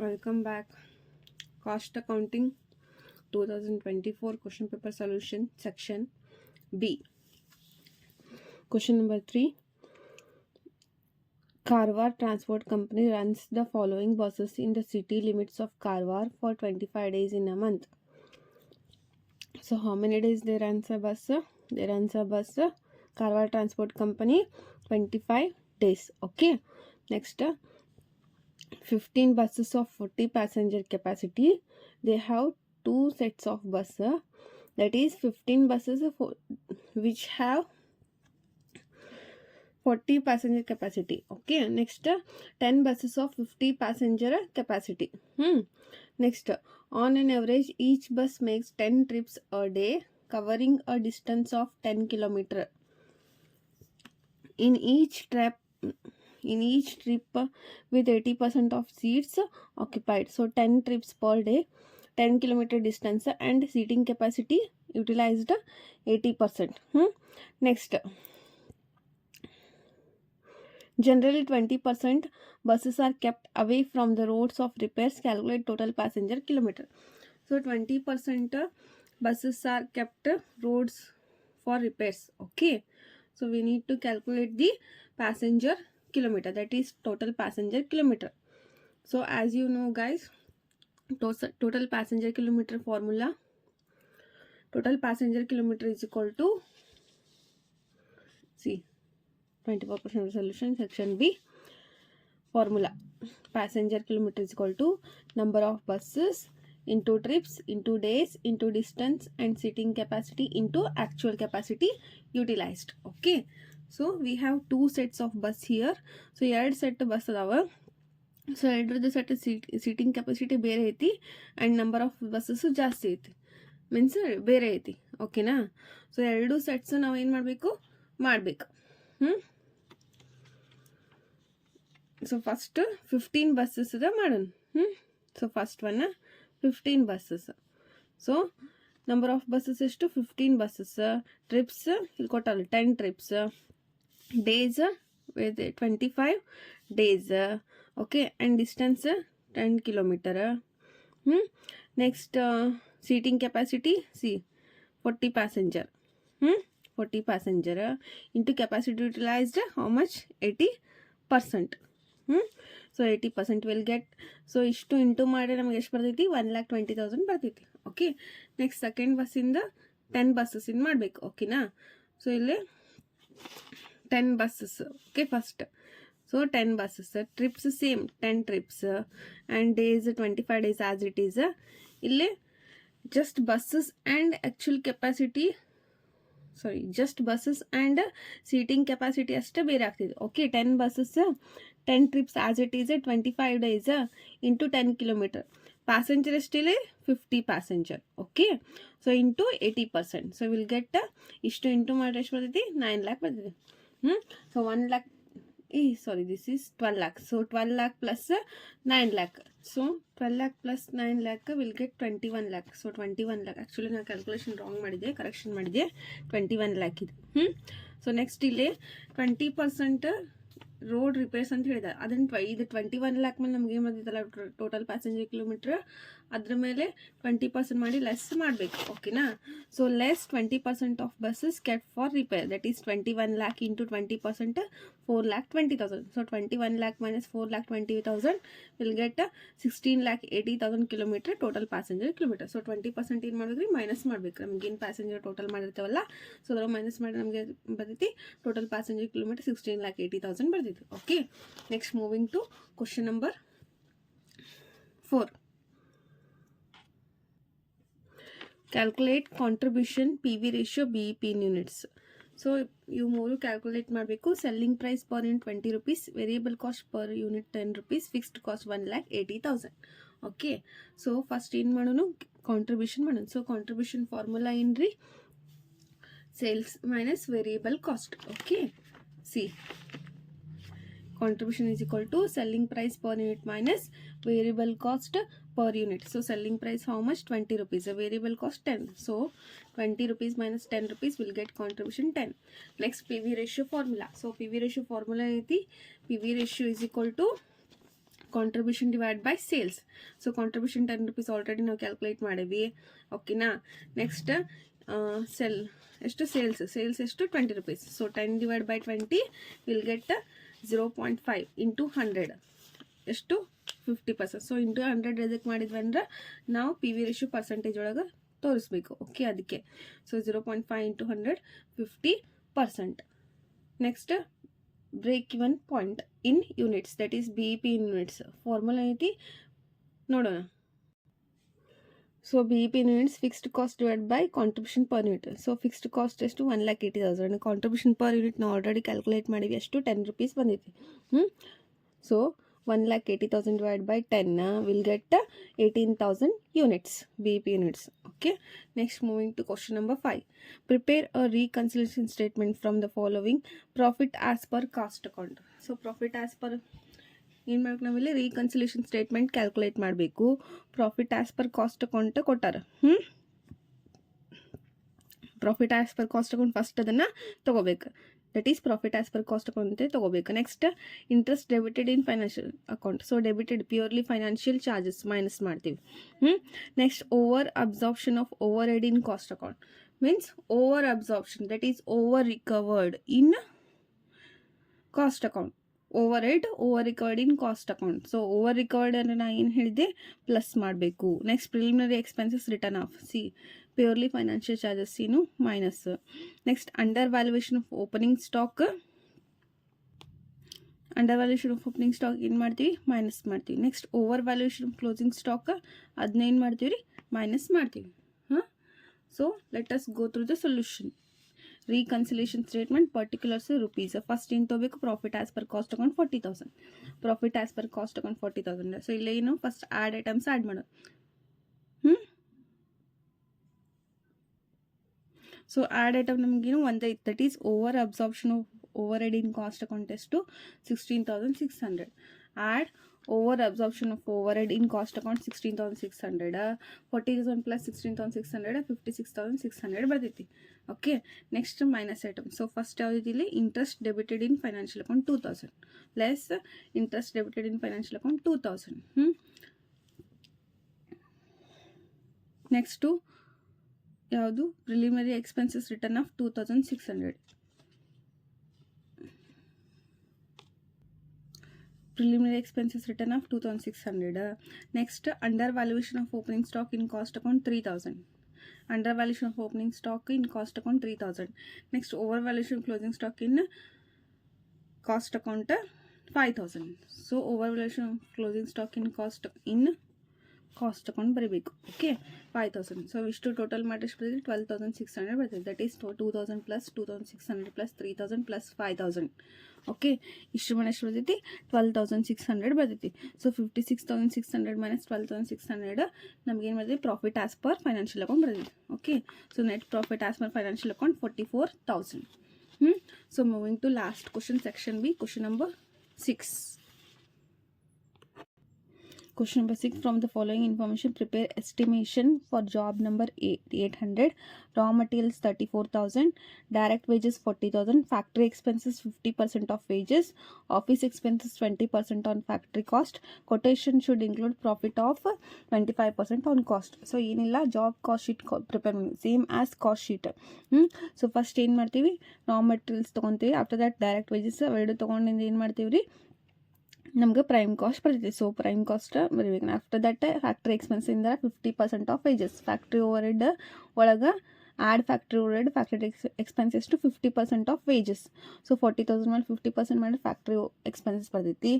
Welcome back. Cost Accounting 2024 question paper solution section B. Question number 3. Karwar Transport Company runs the following buses in the city limits of Karwar for 25 days in a month. So how many days they runs a bus? They runs a bus Karwar Transport Company 25 days. Okay. Next 15 buses of 40 passenger capacity. They have two sets of buses, that is 15 buses which have 40 passenger capacity. Okay, next 10 buses of 50 passenger capacity. Next, on an average each bus makes 10 trips a day covering a distance of 10 km. In each trip with 80% of seats occupied. So 10 trips per day, 10 km distance, and seating capacity utilized 80%. Next, generally 20% buses are kept away from the roads of repairs. Calculate total passenger kilometer. So 20% buses are kept roads for repairs. Okay, so we need to calculate the passenger kilometer, that is total passenger kilometer. So as you know guys, total passenger kilometer formula, total passenger kilometer is equal to, see 24% solution section B formula, passenger kilometer is equal to number of buses into trips into days into distance and seating capacity into actual capacity utilized. Okay, so we have two sets of bus here. So ಎರಡು set bus ಅದಾವ. So ಎರಡರದ್ದು set seating capacity ಬೇರೆ ಐತಿ and number of buses ಜಾಸ್ತಿ ಐತಿ, means ಬೇರೆ ಐತಿ. ಓಕೆನಾ? So ಎರಡು ಸೆಟ್ಸ್ ನಾವು ಏನು ಮಾಡಬೇಕು ಸೊ ಫಸ್ಟ್ 15 ಬಸ್ಸಸ್ ಮಾಡೋಣ. So first one 15 buses. So number of buses ಎಷ್ಟು? 15 ಬಸ್ಸಸ್. ಟ್ರಿಪ್ಸ್ ಇಲ್ಲಿ ಕೊಟ್ಟಲ್ಲ 10 trips. Days 25 days. Okay, and distance 10 kilometer. Next seating capacity 40 passenger. 40 passenger into capacity utilised how much? 80%. So 80% will get. So ಇಷ್ಟು into ಮಾಡಿ ನಮಗೆ ಎಷ್ಟು ಬರ್ತೈತಿ? 1,20,000 ಬರ್ತೈತಿ. Okay, next second ಬಸ್ಸಿಂದ 10 ಬಸ್ಸಸ್ಸಿಂದ ಮಾಡಬೇಕು. ಓಕೆನಾ? ಸೊ ಇಲ್ಲಿ 10 buses. Okay, first so 10 buses. Trips same 10 trips and days 25 days as it is. ಇಲ್ಲಿ just buses and actual capacity, sorry just buses and seating capacity ಅಷ್ಟೇ ಬೇರೆ ಆಗ್ತಿದೆ. Okay, 10 buses 10 trips as it is 25 days into 10 kilometre. Passenger ಎಷ್ಟಿಲ್ಲ? 50 passenger. Okay, so into 80%. So will get ಇಷ್ಟು into ಮಾಡಿದ್ರೆ ಎಷ್ಟು ಬರ್ತೈತಿ? 9 lakh ಬರ್ತೈತಿ. So 1 lakh, this is 12 lakh. So 12 lakh plus 9 lakh. So 12 lakh plus 9 lakh will get 21 lakh. So 21 lakh. Actually ನಾನು calculation wrong ಮಾಡಿದೆ, correction ಮಾಡಿದೆ. 21 lakh ಇದೆ. So next ಇಲ್ಲಿ 20% ರೋಡ್ ರಿಪೇರ್ಸ್ ಅಂತ ಹೇಳಿದ. ಅದನ್ನು ಇದು 21 lakh ಮೇಲೆ ನಮ್ಗೆ ಏನು ಬಂದಿತ್ತಲ್ಲ ಟೋಟಲ್ ಪ್ಯಾಸೆಂಜರ್ ಕಿಲೋಮೀಟ್ರ್, ಅದ್ರ ಮೇಲೆ 20% ಮಾಡಿ ಲೆಸ್ ಮಾಡಬೇಕು. ಓಕೆನಾ? ಸೊ ಲೆಸ್ 20% ಆಫ್ ಬಸ್ಸಸ್ ಕೆಟ್ for repair, that is 21 lakh into 20%, 4,20,000. So 21 lakh minus 4,20,000 will get 16,80,000 kilometre total passenger kilometre. So 20% ಏನು ಮಾಡಿದ್ರಿ? ಮೈನಸ್ ಮಾಡಬೇಕು. ನಮಗೇನು ಪ್ಯಾಸೆಂಜರ್ ಟೋಟಲ್ ಮಾಡಿರ್ತೇವಲ್ಲ, ಸೊ ಅದ್ರ ಮೈನಸ್ ಮಾಡಿ ನಮಗೆ ಬರ್ತೈತಿ ಟೋಟಲ್ ಪ್ಯಾಸೆಂಜರ್ ಕಿಲೋಮೀಟರ್ 16,80,000 ಬರ್ತೈತಿ. Okay, next moving to question number 4. Calculate contribution PV ratio BEP in units. So you ಮೂರು ಕ್ಯಾಲ್ಕುಲೇಟ್ ಮಾಡಬೇಕು. Selling price per unit 20 rupees, variable cost per unit 10 rupees, fixed cost 1,80,000. Okay, so first ಏನು ಮಾಡೋಣ? Contribution ಮಾಡೋಣ. So contribution formula ಏನ್ರಿ? Sales minus variable cost. Okay, C contribution is equal to selling price per unit minus variable cost per unit. So selling price how much? 20 rupees. The variable cost 10. So 20 rupees minus 10 rupees will get contribution 10. Next PV ratio formula. So PV ratio formula is PV ratio is equal to contribution divide by sales. So contribution 10 rupees already ನಾವು calculate ಮಾಡೀವಿ. ಓಕೆನಾ. Next sales ಎಷ್ಟು 20 rupees. So 10 divided by 20 will get 0.5 into 100 ಎಷ್ಟು 50%. So into 100 ಎದಕ್ಕೆ ಮಾಡಿದ್ವಿ ಅಂದ್ರೆ ನಾವು P V ratio percentage ಒಳಗೆ ತೋರಿಸ್ಬೇಕು. ಓಕೆ, ಅದಕ್ಕೆ. So 0.5 into 100 50%. Next break even point in units, that is BEP in units. Formula ಐತಿ ನೋಡೋಣ. So BEP in units fixed cost divide by contribution per unit. So fixed cost ಎಷ್ಟು 1,80,000. Contribution per unit ನಾವು already calculate ಮಾಡಿವಿ, ಎಷ್ಟು 10 rupees ಬಂದೈತಿ. So 1,80,000 divided by 10 will get 18,000 units, BEP units. Okay. Next, moving to question number 5. Prepare a reconciliation statement from the following profit as per cost account. So profit as per ಏನು ಮಾಡಬೇಕು, ನಾವಿಲ್ಲಿ reconciliation statement calculate ಮಾಡಬೇಕು. Profit as per cost account ಕೊಟ್ಟಾರ. Profit as per cost account first ಅದನ್ನು ತೊಗೋಬೇಕು. That is profit as per cost account ಅಂತ ತೊಗೋಬೇಕು. Next interest debited in financial account. So debited purely financial charges minus ಮಾಡ್ತೀವಿ. Next over absorption of overhead in cost account means over absorption, that is over recovered in cost account. Overhead over recovered in cost account. So over recovered ಅಂದರೆ ನಾ ಏನು ಹೇಳಿದೆ plus ಮಾಡಬೇಕು. Next preliminary expenses written of purely financial charges minus. Next under valuation of opening stock ಏನು ಮಾಡ್ತೀವಿ minus ಮಾಡ್ತೀವಿ. Next over valuation of closing stock ಅದನ್ನೇನು ಮಾಡ್ತೀವಿ ರೀ ಮೈನಸ್ ಮಾಡ್ತೀವಿ. So let us go through the solution. Reconciliation statement particulars rupees. First ಏನು ತೊಗೋಬೇಕು, profit as per cost account 40,000. Profit as per cost account 40,000. So ಇಲ್ಲೇ ಏನು first add items add ಮಾಡೋದು. So add item ನಮಗೇನು ಒಂದೇ, that is over absorption of overhead in cost account ಎಷ್ಟು 16,600. Add over absorption of overhead in cost account 16,600. 40,000 plus 16,600 56,600 ಬರ್ತೈತಿ. Okay. Next minus item. So first ಯಾವುದಿದೆ ಇಲ್ಲಿ interest debited in financial account 2,000 less interest debited in financial account 2,000. Next ಯಾವುದು preliminary expenses written off 2,600. preliminary expenses written of 2,600. Next, under valuation of opening stock in cost account 3,000. Under valuation of opening stock in cost account 3,000. Next, over valuation of closing stock in cost account 5,000. So over valuation of closing stock in cost account ಬರೀಬೇಕು. Okay 5,000. So ಇಷ್ಟು total ಮಾಡಿ ಎಷ್ಟು ಬರ್ತದೆ 12,600 ಬರ್ತದೆ. That is 2,000 plus 2,600 plus 3,000 plus 5,000. Okay, ಇಷ್ಟು ಮಾಡಿ ಎಷ್ಟು ಬರ್ತೈತಿ 12,600 ಬರ್ತೈತಿ. ಸೊ 56,600 ಮೈನಸ್ 12,600 ನಮಗೇನು ಬರ್ತೈತಿ profit as per financial account ಬರ್ತೈತಿ. Okay, so net profit as per financial account 44,000. So moving to last question, section B, question number 6. Question number 6. From the following information, prepare estimation for job number 800. Raw materials 34,000. Direct wages 40,000. Factory expenses 50% of wages. Office expenses 20% on factory cost. Quotation should include profit of 25% on cost. So ಏನಿಲ್ಲ job cost sheet prepare ಮಾಡಿ same as cost sheet. So first ಏನು ಮಾಡ್ತೀವಿ, raw materials ತೊಗೊತೀವಿ. After that direct wages ಅವೆರಡು ತೊಗೊಂಡಿಂದ ಏನು ಮಾಡ್ತೀವಿ ರೀ, ನಮಗೆ ಪ್ರೈಮ್ ಕಾಸ್ಟ್ ಬರ್ತೈತಿ. ಸೊ ಪ್ರೈಮ್ ಕಾಸ್ಟ್ ಬರೀಬೇಕು. ಆಫ್ಟರ್ ದಟ್ ಫ್ಯಾಕ್ಟ್ರಿ ಎಕ್ಸ್ಪೆನ್ಸಿಂದ 50% of wages. Factory overhead ಒಳಗೆ add factory overhead factory expenses to 50% of wages. So 40,000 ಮೇಲೆ 50% ಮಾಡಿ ಫ್ಯಾಕ್ಟ್ರಿ ಎಕ್ಸ್ಪೆನ್ಸಸ್ ಬರ್ತೈತಿ.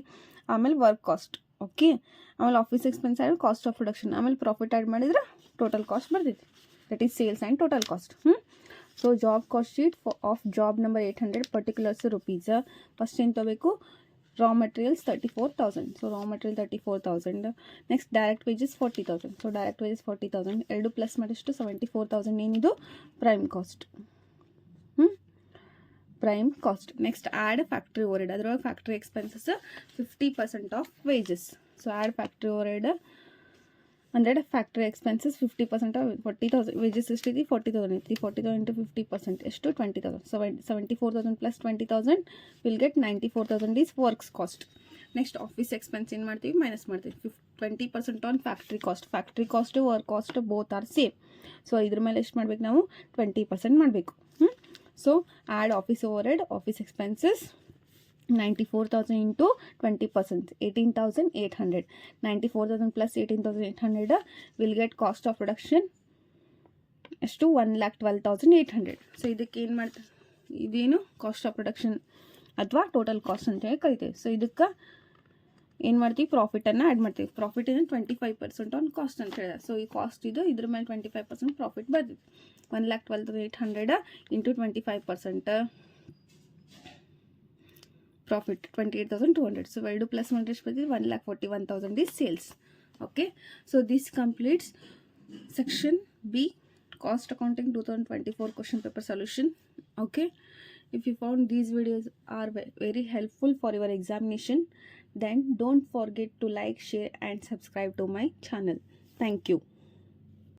ಆಮೇಲೆ ವರ್ಕ್ ಕಾಸ್ಟ್. ಓಕೆ, ಆಮೇಲೆ office expense add cost of production. ಆಮೇಲೆ profit add ಮಾಡಿದ್ರೆ total cost ಬರ್ತೈತಿ. That is sales and total cost. So job cost sheet of job number 800 particulars rupees. First ಏನು ತೊಗೋಬೇಕು, raw materials 34,000. So raw material 34,000. Next, direct wages 40,000. So direct wages 40,000. ಎರಡು plus ಮಾಡಿಷ್ಟು 74,000 ಏನಿದು prime cost. Prime cost. Next add factory overhead. ಅದರೊಳಗೆ factory expenses 50% of wages. So add factory overhead 100 factory expenses 50% 40,000 wages ಎಷ್ಟಿದೆ 40,000 ಐತಿ 40,000 into 50% ಎಷ್ಟು 20,000 74,000 plus 20,000 will get 94,000 is works cost. Next office expense ಏನು ಮಾಡ್ತೀವಿ minus ಮಾಡ್ತೀವಿ 20% on factory cost work cost both are same. So ಇದ್ರ ಮೇಲೆ ಎಷ್ಟು ಮಾಡ್ಬೇಕು ನಾವು 20% ಮಾಡಬೇಕು. So add office over head office expenses 94,000 into 20%, 18,800. 94,000 plus 18,800 will get cost of production ಎಷ್ಟು 1,12,800. ಸೊ ಇದಕ್ಕೆ ಏನು ಮಾಡ್ತೀವಿ ಇದೇನು ಕಾಸ್ಟ್ ಆಫ್ ಪ್ರೊಡಕ್ಷನ್ ಅಥವಾ ಟೋಟಲ್ ಕಾಸ್ಟ್ ಅಂತ ಹೇಳಿ ಕರಿತೀವಿ. ಸೊ ಇದಕ್ಕೆ ಏನು ಮಾಡ್ತೀವಿ ಪ್ರಾಫಿಟನ್ನು ಆ್ಯಡ್ ಮಾಡ್ತೀವಿ. ಪ್ರಾಫಿಟ್ ಏನು 25% ಆನ್ ಕಾಸ್ಟ್ ಅಂತ ಹೇಳಿದೆ. ಸೊ ಈ ಕಾಸ್ಟ್ ಇದು ಇದ್ರ ಮೇಲೆ 25% ಪ್ರಾಫಿಟ್ ಬರ್ತೀವಿ. 1,12,800 into 25% profit 28,200. So we'll do plus 1,41,000 is sales. Okay, so this completes section B, cost accounting 2024 question paper solution. Okay, if you found these videos are very helpful for your examination, then don't forget to like, share and subscribe to my channel. Thank you.